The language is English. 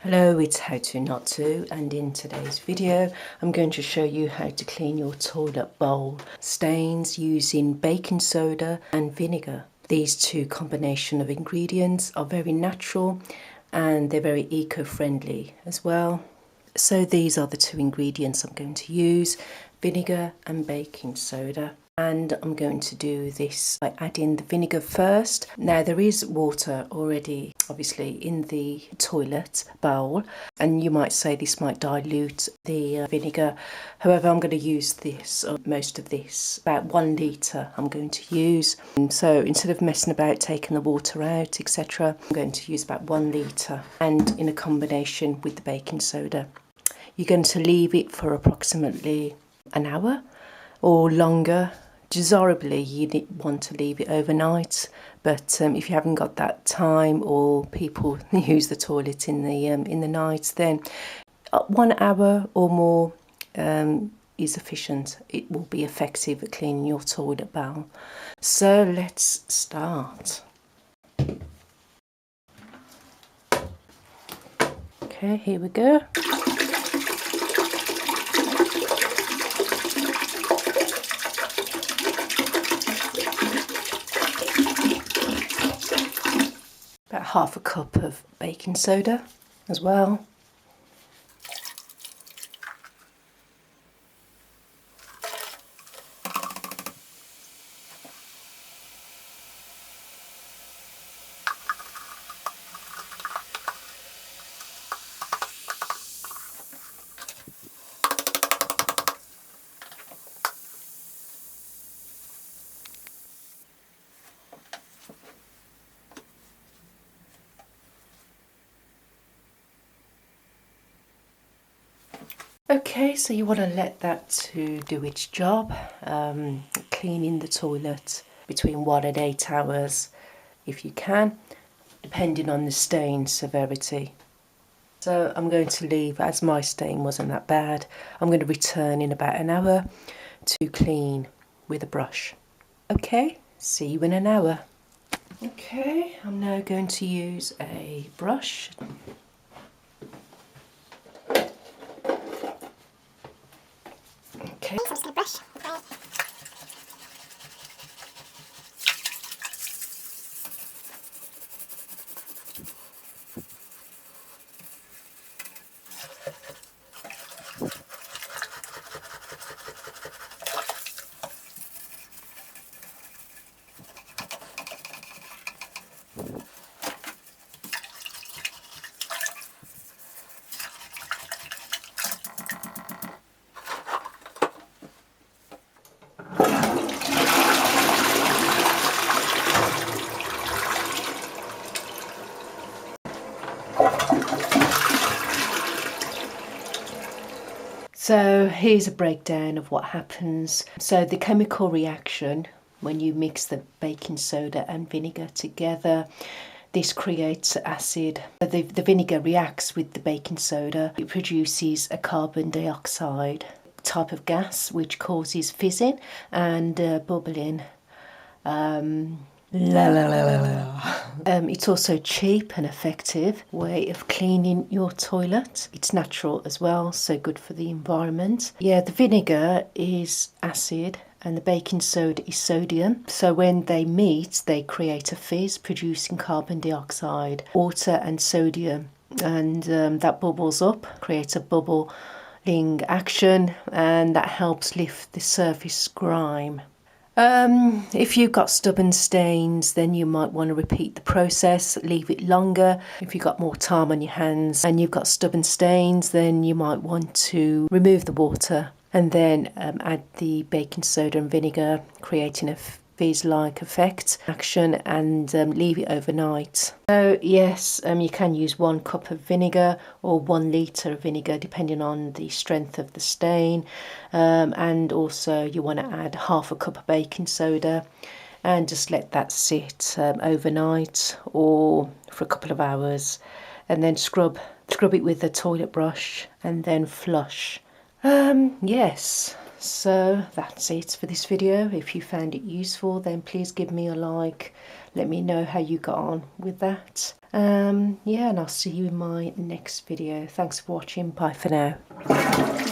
Hello, it's How To Not To, and in today's video I'm going to show you how to clean your toilet bowl stains using baking soda and vinegar. These two combination of ingredients are very natural and they're very eco-friendly as well. So these are the two ingredients I'm going to use, vinegar and baking soda. And I'm going to do this by adding the vinegar first. Now there is water already obviously in the toilet bowl, and you might say this might dilute the vinegar. However, I'm going to use this, or most of this, about 1 litre I'm going to use. And so instead of messing about taking the water out, etc., I'm going to use about 1 litre, and in a combination with the baking soda. You're going to leave it for approximately an hour or longer. Desirably, you want to leave it overnight, but if you haven't got that time, or people use the toilet in the night, then 1 hour or more is sufficient. It will be effective at cleaning your toilet bowl. So let's start. Okay, here we go. About half a cup of baking soda as well. Okay, so you want to let that to do its job, cleaning the toilet between 1 and 8 hours if you can, depending on the stain severity. So I'm going to leave, as my stain wasn't that bad, I'm going to return in about an hour to clean with a brush. Okay, see you in an hour. Okay, I'm now going to use a brush. Okay. So here's a breakdown of what happens. So the chemical reaction when you mix the baking soda and vinegar together, this creates acid. The vinegar reacts with the baking soda. It produces a carbon dioxide type of gas which causes fizzing and bubbling. It's also cheap and effective way of cleaning your toilet. It's natural as well, so good for the environment. Yeah, the vinegar is acid and the baking soda is sodium. So when they meet, they create a fizz, producing carbon dioxide, water and sodium. And that bubbles up, creates a bubbling action, and that helps lift the surface grime. If you've got stubborn stains, then you might want to repeat the process, leave it longer. If you've got more time on your hands and you've got stubborn stains, then you might want to remove the water and then add the baking soda and vinegar, creating a fizz-like effect action, and leave it overnight. So yes, you can use 1 cup of vinegar or 1 litre of vinegar depending on the strength of the stain, and also you want to add half a cup of baking soda and just let that sit overnight or for a couple of hours, and then scrub it with a toilet brush and then flush. Yes, so that's it for this video. If you found it useful, then please give me a like, let me know how you got on with that. Yeah, and I'll see you in my next video. Thanks for watching. Bye for now.